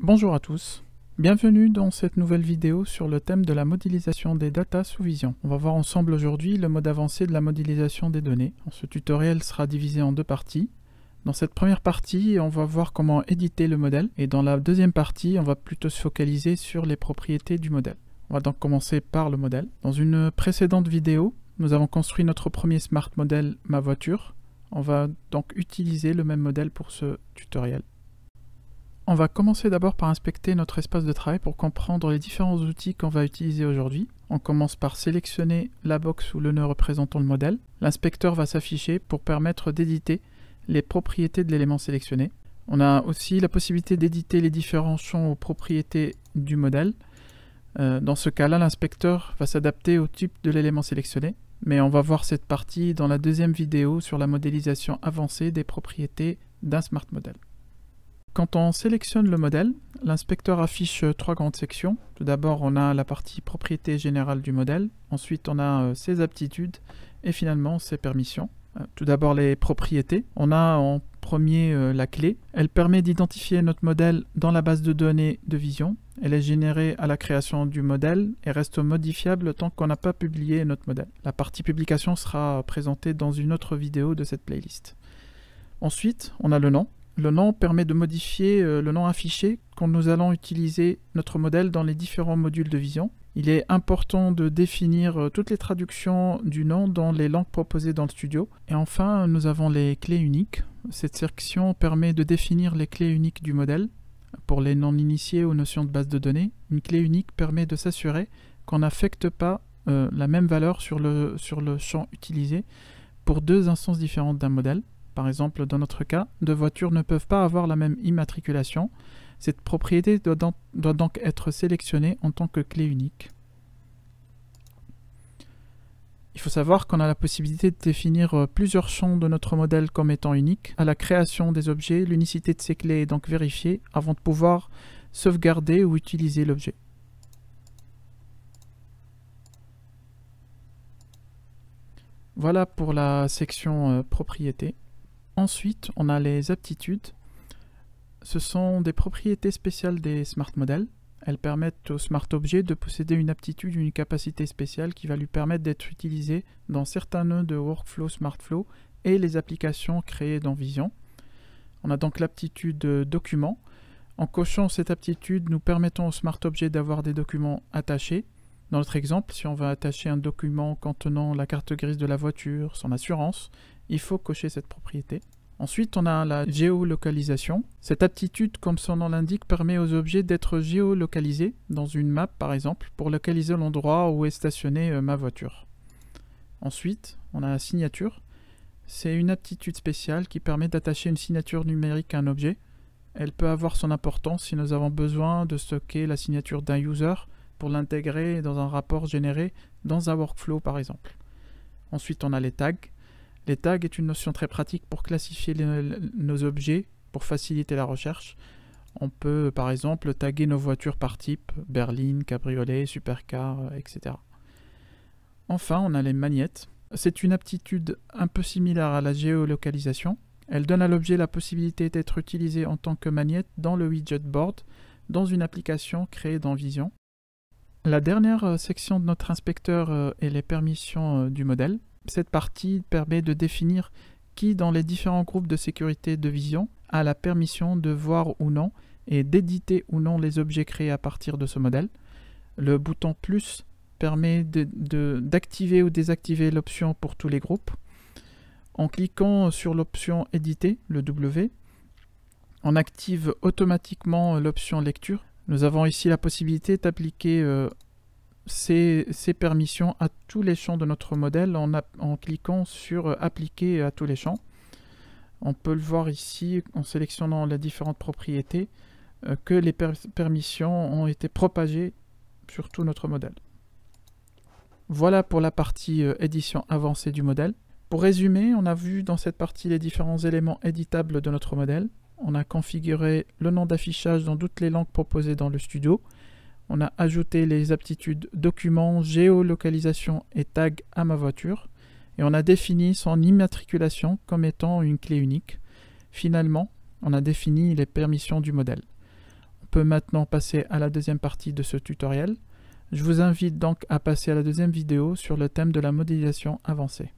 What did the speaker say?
Bonjour à tous, bienvenue dans cette nouvelle vidéo sur le thème de la modélisation des datas sous Vision. On va voir ensemble aujourd'hui le mode avancé de la modélisation des données. Ce tutoriel sera divisé en deux parties. Dans cette première partie, on va voir comment éditer le modèle, et dans la deuxième partie, on va plutôt se focaliser sur les propriétés du modèle. On va donc commencer par le modèle. Dans une précédente vidéo, nous avons construit notre premier smart model, ma voiture. On va donc utiliser le même modèle pour ce tutoriel. On va commencer d'abord par inspecter notre espace de travail pour comprendre les différents outils qu'on va utiliser aujourd'hui. On commence par sélectionner la box ou le nœud représentant le modèle. L'inspecteur va s'afficher pour permettre d'éditer les propriétés de l'élément sélectionné. On a aussi la possibilité d'éditer les différents champs aux propriétés du modèle. Dans ce cas-là, l'inspecteur va s'adapter au type de l'élément sélectionné, mais on va voir cette partie dans la deuxième vidéo sur la modélisation avancée des propriétés d'un smart model. Quand on sélectionne le modèle, l'inspecteur affiche trois grandes sections. Tout d'abord, on a la partie propriété générale du modèle, ensuite on a ses aptitudes et finalement ses permissions. Tout d'abord les propriétés. On a en premier la clé. Elle permet d'identifier notre modèle dans la base de données de Vision. Elle est générée à la création du modèle et reste modifiable tant qu'on n'a pas publié notre modèle. La partie publication sera présentée dans une autre vidéo de cette playlist. Ensuite, on a le nom. Le nom permet de modifier le nom affiché quand nous allons utiliser notre modèle dans les différents modules de Vision. Il est important de définir toutes les traductions du nom dans les langues proposées dans le studio. Et enfin, nous avons les clés uniques. Cette section permet de définir les clés uniques du modèle. Pour les non-initiés aux notions de base de données, une clé unique permet de s'assurer qu'on n'affecte pas la même valeur sur le champ utilisé pour deux instances différentes d'un modèle. Par exemple, dans notre cas, deux voitures ne peuvent pas avoir la même immatriculation. Cette propriété doit donc être sélectionnée en tant que clé unique. Il faut savoir qu'on a la possibilité de définir plusieurs champs de notre modèle comme étant uniques. À la création des objets, l'unicité de ces clés est donc vérifiée avant de pouvoir sauvegarder ou utiliser l'objet. Voilà pour la section propriété. Ensuite, on a les aptitudes. Ce sont des propriétés spéciales des smart models. Elles permettent au smart objet de posséder une aptitude, une capacité spéciale qui va lui permettre d'être utilisé dans certains nœuds de workflow SmartFlow et les applications créées dans Vision. On a donc l'aptitude document. En cochant cette aptitude, nous permettons au smart objet d'avoir des documents attachés. Dans notre exemple, si on veut attacher un document contenant la carte grise de la voiture, son assurance, il faut cocher cette propriété. Ensuite, on a la géolocalisation. Cette aptitude, comme son nom l'indique, permet aux objets d'être géolocalisés dans une map, par exemple, pour localiser l'endroit où est stationnée ma voiture. Ensuite, on a la signature. C'est une aptitude spéciale qui permet d'attacher une signature numérique à un objet. Elle peut avoir son importance si nous avons besoin de stocker la signature d'un user pour l'intégrer dans un rapport généré dans un workflow, par exemple. Ensuite, on a les tags. Les tags est une notion très pratique pour classifier nos objets, pour faciliter la recherche. On peut par exemple taguer nos voitures par type, berline, cabriolet, supercar, etc. Enfin, on a les magnettes. C'est une aptitude un peu similaire à la géolocalisation. Elle donne à l'objet la possibilité d'être utilisé en tant que magnète dans le widget board, dans une application créée dans Vision. La dernière section de notre inspecteur est les permissions du modèle. Cette partie permet de définir qui, dans les différents groupes de sécurité de Vision, a la permission de voir ou non et d'éditer ou non les objets créés à partir de ce modèle. Le bouton plus permet d'activer ou désactiver l'option pour tous les groupes. En cliquant sur l'option éditer, le W, on active automatiquement l'option lecture. Nous avons ici la possibilité d'appliquer ces permissions à tous les champs de notre modèle en cliquant sur appliquer à tous les champs. On peut le voir ici en sélectionnant les différentes propriétés que les permissions ont été propagées sur tout notre modèle. Voilà pour la partie édition avancée du modèle. Pour résumer, on a vu dans cette partie les différents éléments éditables de notre modèle. On a configuré le nom d'affichage dans toutes les langues proposées dans le studio. On a ajouté les aptitudes documents, géolocalisation et tag à ma voiture. Et on a défini son immatriculation comme étant une clé unique. Finalement, on a défini les permissions du modèle. On peut maintenant passer à la deuxième partie de ce tutoriel. Je vous invite donc à passer à la deuxième vidéo sur le thème de la modélisation avancée.